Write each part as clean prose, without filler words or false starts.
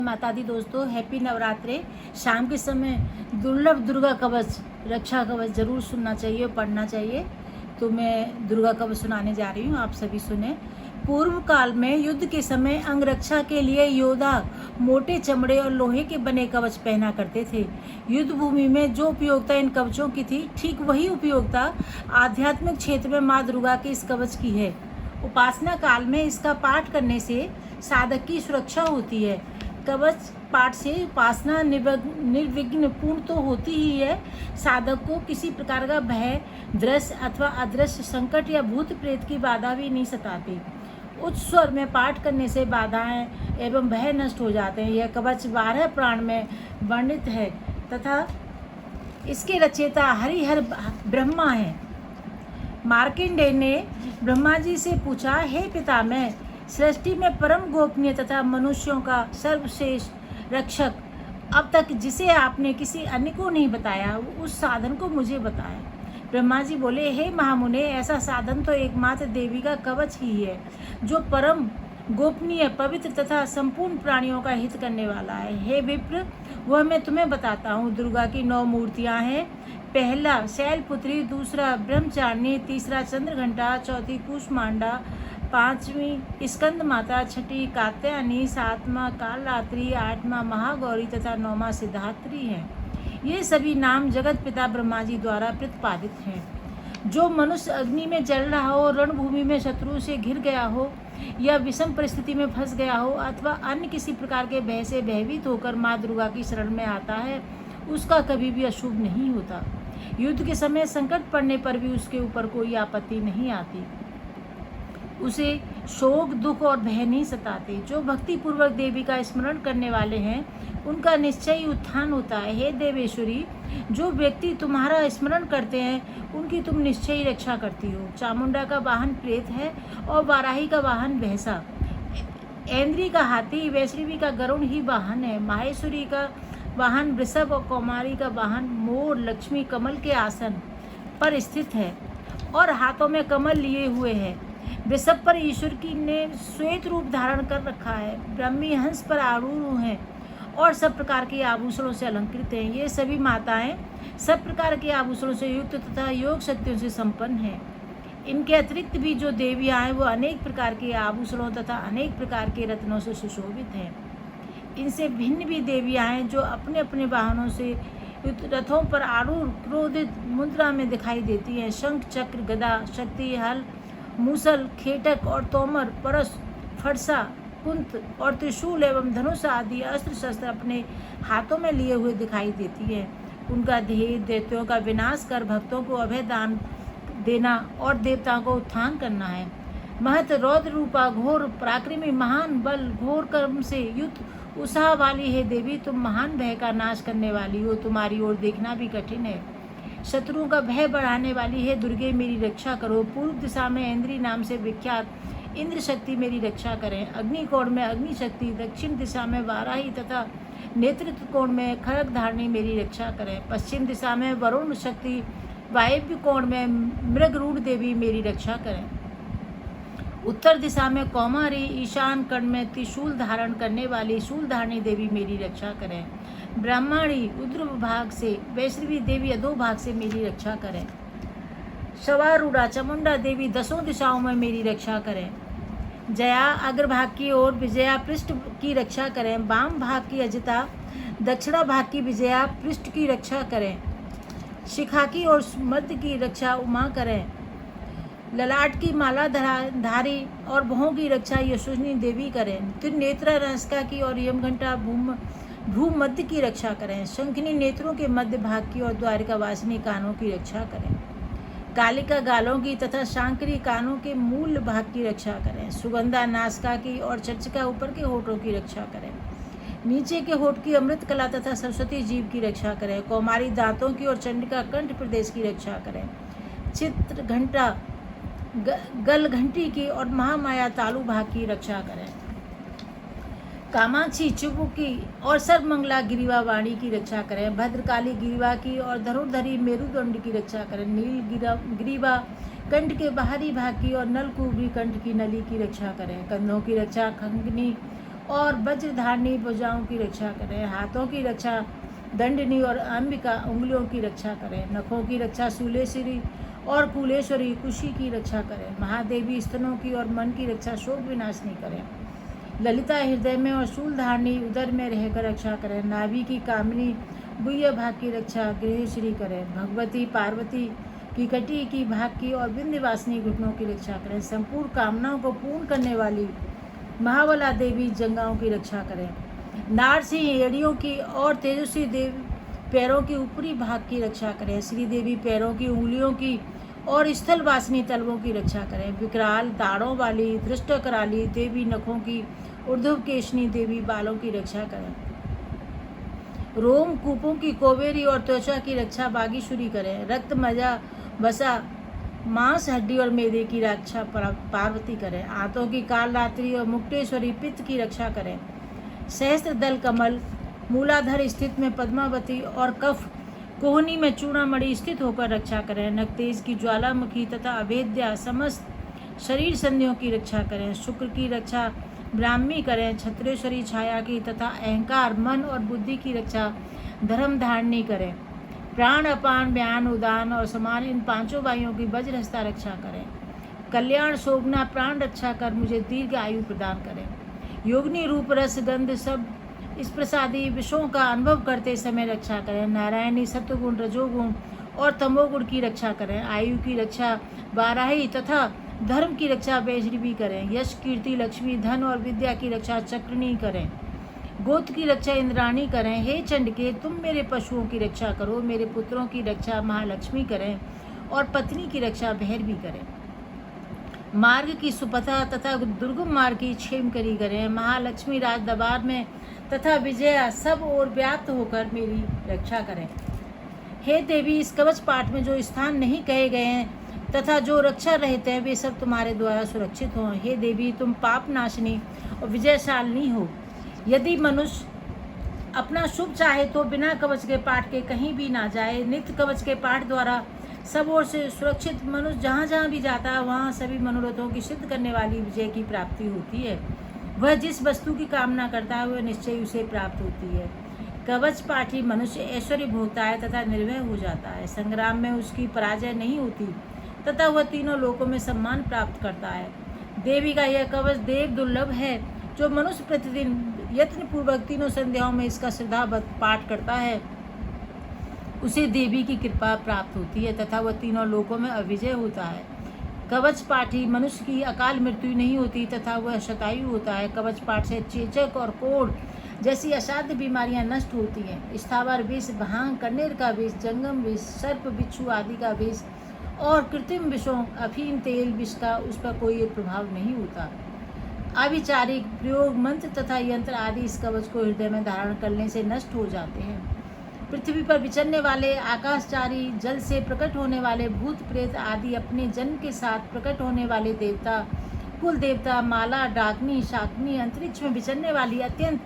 माता दी दोस्तों, हैप्पी नवरात्रे। शाम के समय दुर्लभ दुर्गा कवच, रक्षा कवच जरूर सुनना चाहिए, पढ़ना चाहिए। तो मैं दुर्गा कवच सुनाने जा रही हूँ, आप सभी सुने। पूर्व काल में युद्ध के समय अंगरक्षा के लिए योद्धा मोटे चमड़े और लोहे के बने कवच पहना करते थे। युद्ध भूमि में जो उपयोगिता इन कवचों की थी, ठीक वही उपयोगिता आध्यात्मिक क्षेत्र में माँ दुर्गा के इस कवच की है। उपासना काल में इसका पाठ करने से साधक की सुरक्षा होती है। कवच पाठ से उपासना निर्विघ्न पूर्ण तो होती ही है, साधक को किसी प्रकार का भय, दृश्य अथवा अदृश्य संकट या भूत प्रेत की बाधा भी नहीं सताती। उच्च स्वर में पाठ करने से बाधाएं एवं भय नष्ट हो जाते हैं। यह कवच 12 पुराण में वर्णित है तथा इसके रचयिता हरिहर ब्रह्मा है। मार्कंडेय ने ब्रह्मा जी से पूछा, हे पितामह, सृष्टि में परम गोपनीय तथा मनुष्यों का सर्वश्रेष्ठ रक्षक अब तक जिसे आपने किसी अन्य को नहीं बताया, उस साधन को मुझे बताया। ब्रह्मा जी बोले, हे महामुने, ऐसा साधन तो एकमात्र देवी का कवच ही है, जो परम गोपनीय, पवित्र तथा संपूर्ण प्राणियों का हित करने वाला है। हे विप्र, वह मैं तुम्हें बताता हूँ। दुर्गा की 9 मूर्तियाँ हैं। पहला शैलपुत्री, दूसरा ब्रह्मचारिणी, तीसरा चंद्रघंटा, चौथी कूष्मांडा, 5वीं स्कंद माता, 6ठी कात्यायनी, 7वां कालरात्रि, 8वां महागौरी तथा 9वां सिद्धात्री हैं। ये सभी नाम जगत पिता ब्रह्मा जी द्वारा प्रतिपादित हैं। जो मनुष्य अग्नि में जल रहा हो, रणभूमि में शत्रु से घिर गया हो या विषम परिस्थिति में फंस गया हो अथवा अन्य किसी प्रकार के भय से भयभीत होकर माँ दुर्गा की शरण में आता है, उसका कभी भी अशुभ नहीं होता। युद्ध के समय संकट पड़ने पर भी उसके ऊपर कोई आपत्ति नहीं आती। उसे शोक, दुख और भय नहीं सताते। जो भक्ति पूर्वक देवी का स्मरण करने वाले हैं, उनका निश्चय ही उत्थान होता है। हे देवेश्वरी, जो व्यक्ति तुम्हारा स्मरण करते हैं, उनकी तुम निश्चय ही रक्षा करती हो। चामुंडा का वाहन प्रेत है और वाराही का वाहन भैंसा, ऐन्द्री का हाथी, वैष्णवी का गरुड़ ही वाहन है। माहेश्वरी का वाहन वृषभ और कौमारी का वाहन मोर। लक्ष्मी कमल के आसन पर स्थित है और हाथों में कमल लिए हुए है। वृषभ पर ईश्वर की ने श्वेत रूप धारण कर रखा है। ब्रह्मी हंस पर आरूढ़ हैं और सब प्रकार के आभूषणों से अलंकृत हैं। ये सभी माताएं सब प्रकार के आभूषणों से युक्त तथा योग शक्तियों से संपन्न हैं। इनके अतिरिक्त भी जो देवियां हैं, वो अनेक प्रकार के आभूषणों तथा अनेक प्रकार के रत्नों से सुशोभित हैं। इनसे भिन्न भी देवियां हैं, जो अपने अपने वाहनों से रथों पर आरूढ़ क्रोधित मुद्रा में दिखाई देती हैं। शंख, चक्र, गदा, शक्ति, हल, मूसल, खेटक और तोमर, परस, फरसा, कुंत और त्रिशूल एवं धनुष आदि अस्त्र शस्त्र अपने हाथों में लिए हुए दिखाई देती है। उनका ध्येय दैत्यों का विनाश कर भक्तों को अभय दान देना और देवताओं को उत्थान करना है। महत रौद्र रूपा, घोर पराक्रमी, महान बल, घोर कर्म से युक्त उत्साह वाली है देवी, तुम महान भय का नाश करने वाली हो। तुम्हारी ओर देखना भी कठिन है। शत्रुओं का भय बढ़ाने वाली है दुर्गे, मेरी रक्षा करो। पूर्व दिशा में ऐन्द्री नाम से विख्यात इंद्र शक्ति मेरी रक्षा करें। अग्नि कोण में अग्नि शक्ति, दक्षिण दिशा में वाराही तथा नेतृत्व कोण में खड़ग धारणी मेरी रक्षा करें। पश्चिम दिशा में वरुण शक्ति, वायव्य कोण में मृगरूढ़ देवी मेरी रक्षा करें। उत्तर दिशा में कौमारी, ईशान कर्ण में त्रिशूल धारण करने वाली शूलधारणी देवी मेरी रक्षा करें। ब्राह्मणी उद्र भाग से, वैष्णवी देवी अधो भाग से मेरी रक्षा करें। शवारूढ़ा चामुंडा देवी दसों दिशाओं में मेरी रक्षा करें। जया अग्रभाग की ओर, विजया पृष्ठ की रक्षा करें। वाम भाग की अजिता, दक्षिणा भाग की विजया पृष्ठ की रक्षा करें। शिखा की और मध्य की रक्षा उमा करें। ललाट की माला धारी और भों की रक्षा यशोनी देवी करें। त्रिनेत्रा रंसका की और यमघंटा भूमध्य की रक्षा करें। शंखनी नेत्रों के मध्य भाग की और द्वारिका वासिनी कानों की रक्षा करें। कालिका गालों की तथा शांकरी कानों के मूल भाग की रक्षा करें। सुगंधा नासिका की और चर्चिका ऊपर के होठों की रक्षा करें। नीचे के होठ की अमृत कला तथा सरस्वती जीव की रक्षा करें। कौमारी दांतों की और चंडिका कंठ प्रदेश की रक्षा करें। चित्र घंटा गल घंटी की और महामाया तालु भाग की रक्षा करें। कामाक्षी चुबुकी और सर्वमंगला गिरीवा वाणी की रक्षा करें। भद्रकाली गिरीवा की और धनुर्धरी मेरुदंड की रक्षा करें। नील ग्रीवा कंठ के बाहरी भाग की और नलकुबरी कंठ की नली की रक्षा करें। कंधों की रक्षा खंगनी और वज्रधारणी भुजाओं की रक्षा करें। हाथों की रक्षा दंडनी और अंबिका उंगलियों की रक्षा करें। नखों की रक्षा शूलेश्वरी और कुलेश्वरी कुशी की रक्षा करें। महादेवी स्तनों की और मन की रक्षा शोक विनाशनी करें। ललिता हृदय में और शूलधारणी उदर में रहकर रक्षा करें। नाभि की कामिनी गुह्य भाग की रक्षा गृहश्री करें। भगवती पार्वती की कटी की भाग की और विंध्यवासिनी घुटनों की रक्षा करें। संपूर्ण कामनाओं को पूर्ण करने वाली महाबला देवी जंगाओं की रक्षा करें। नारसिंह एड़ियों की और तेजस्वी देवी पैरों की ऊपरी भाग की रक्षा करें। श्री देवी पैरों की उंगलियों की और स्थल वासिनी तलवों की रक्षा करें। विकराल दाढ़ों वाली दृष्ट कराली देवी नखों की ऊर्ध्व केशनी देवी बालों की रक्षा करें। रोम कूपों की कोवेरी और त्वचा की रक्षा बागीशुरी करें। रक्त मजा बसा मांस हड्डी और मेदे की रक्षा पार्वती करें। आंतों की काल रात्रि और मुक्तेश्वरी पित्त की रक्षा करें। सहस्त्र दल कमल मूलाधार स्थित में पद्मावती और कफ कोहनी में चूड़ामणि स्थित होकर रक्षा करें। नक्तेज की ज्वालामुखी तथा अभेद्या समस्त शरीर संधियों की रक्षा करें। शुक्र की रक्षा ब्राह्मी करें। छत्रेश्वरी छाया की तथा अहंकार मन और बुद्धि की रक्षा धर्म धारणी करें। प्राण अपान व्यान उदान और समान इन पांचों वायुओं की वज्रहस्ता रक्षा करें। कल्याण शोभना प्राण रक्षा कर मुझे दीर्घ आयु प्रदान करें। योगिनी रूप रस गंध सब इस प्रसादी विषयों का अनुभव करते समय रक्षा करें। नारायणी सत्वगुण रजोगुण और तमोगुण की रक्षा करें। आयु की रक्षा बाराही तथा धर्म की रक्षा वैष्णवी करें। यश कीर्ति लक्ष्मी धन और विद्या की रक्षा चक्रणी करें। गोत्र की रक्षा इंद्राणी करें। हे चंडिके तुम मेरे पशुओं की रक्षा करो। मेरे पुत्रों की रक्षा महालक्ष्मी करें और पत्नी की रक्षा भैरवी करें। मार्ग की सुपथा तथा दुर्गम मार्ग की क्षेम करी करें। महालक्ष्मी राज दरबार में तथा विजया सब ओर व्याप्त होकर मेरी रक्षा करें। हे देवी इस कवच पाठ में जो स्थान नहीं कहे गए हैं तथा जो रक्षा रहते हैं वे सब तुम्हारे द्वारा सुरक्षित हों। हे देवी तुम पाप नाशनी और विजयशालिनी हो। यदि मनुष्य अपना शुभ चाहे तो बिना कवच के पाठ के कहीं भी ना जाए। नित्य कवच के पाठ द्वारा सब ओर से सुरक्षित मनुष्य जहाँ जहाँ भी जाता है वहाँ सभी मनोरथों की सिद्ध करने वाली विजय की प्राप्ति होती है। वह जिस वस्तु की कामना करता है वह निश्चय उसे प्राप्त होती है। कवच पाठी मनुष्य ऐश्वर्य भोगता है तथा निर्भय हो जाता है। संग्राम में उसकी पराजय नहीं होती तथा वह तीनों लोकों में सम्मान प्राप्त करता है। देवी का यह कवच देव दुर्लभ है। जो मनुष्य प्रतिदिन यत्न पूर्वक तीनों संध्याओं में इसका श्रद्धावत पाठ करता है उसे देवी की कृपा प्राप्त होती है तथा वह तीनों लोकों में अविजय होता है। कवच पाठी मनुष्य की अकाल मृत्यु नहीं होती तथा वह शतायु होता है। कवच पाठ से चेचक और कोढ़ जैसी असाध्य बीमारियां नष्ट होती हैं। स्थावर विष भांग कनेर का विष जंगम विष सर्प बिच्छू आदि का विष और कृत्रिम विषों अफीम तेल विष का उस पर कोई प्रभाव नहीं होता। अविचारिक प्रयोग मंत्र तथा यंत्र आदि इस कवच को हृदय में धारण करने से नष्ट हो जाते हैं। पृथ्वी पर विचरने वाले आकाशचारी जल से प्रकट होने वाले भूत प्रेत आदि अपने जन्म के साथ प्रकट होने वाले देवता कुल देवता माला डाकनी शाकनी अंतरिक्ष में विचरने वाली अत्यंत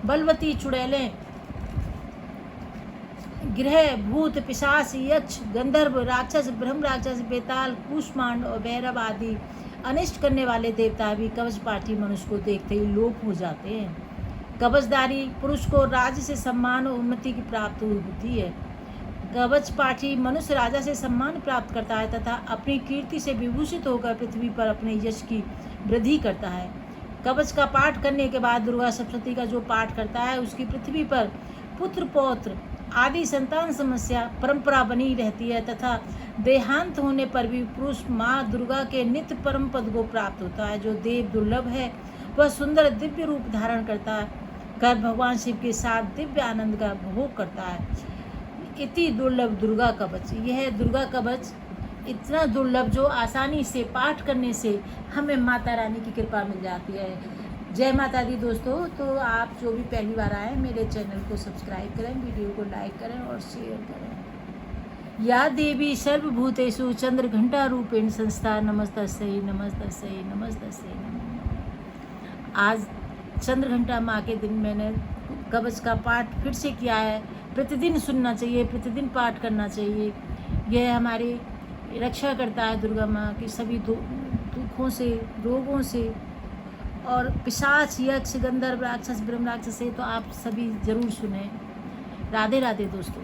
बलवती चुड़ैलें ग्रह भूत पिशाच यक्ष गंधर्व राक्षस ब्रह्म राक्षस बेताल कूष्मांड और भैरव आदि अनिष्ट करने वाले देवता भी कवच पाठी मनुष्य को देखते ही लोप हो जाते हैं। कवचधारी पुरुष को राज्य से सम्मान और उन्नति की प्राप्ति होती है। कवच पाठी मनुष्य राजा से सम्मान प्राप्त करता है तथा अपनी कीर्ति से विभूषित होकर पृथ्वी पर अपने यश की वृद्धि करता है। कवच का पाठ करने के बाद दुर्गा सप्तशती का जो पाठ करता है उसकी पृथ्वी पर पुत्र पौत्र आदि संतान समस्या परंपरा बनी रहती है तथा देहांत होने पर भी पुरुष माँ दुर्गा के नित्य परम पद को प्राप्त होता है। जो देव दुर्लभ है वह सुंदर दिव्य रूप धारण करता है कर भगवान शिव के साथ दिव्य आनंद का भोग करता है। इति दुर्लभ दुर्गा कवच। यह दुर्गा कवच इतना दुर्लभ जो आसानी से पाठ करने से हमें माता रानी की कृपा मिल जाती है। जय माता दी दोस्तों। तो आप जो भी पहली बार आए मेरे चैनल को सब्सक्राइब करें, वीडियो को लाइक करें और शेयर करें। या देवी सर्वभूतेषु चंद्र घंटा रूपेण संस्था नमस्तस्यै नमस्तस्यै नमस्तस्यै नमः। आज चंद्र घंटा माँ के दिन मैंने कवच का पाठ फिर से किया है। प्रतिदिन सुनना चाहिए, प्रतिदिन पाठ करना चाहिए। यह हमारी रक्षा करता है दुर्गा माँ की सभी दुखों से रोगों से और पिशाच, यक्ष, गंधर्व, राक्षस, ब्रह्म राक्षस है तो आप सभी ज़रूर सुने। राधे राधे दोस्तों।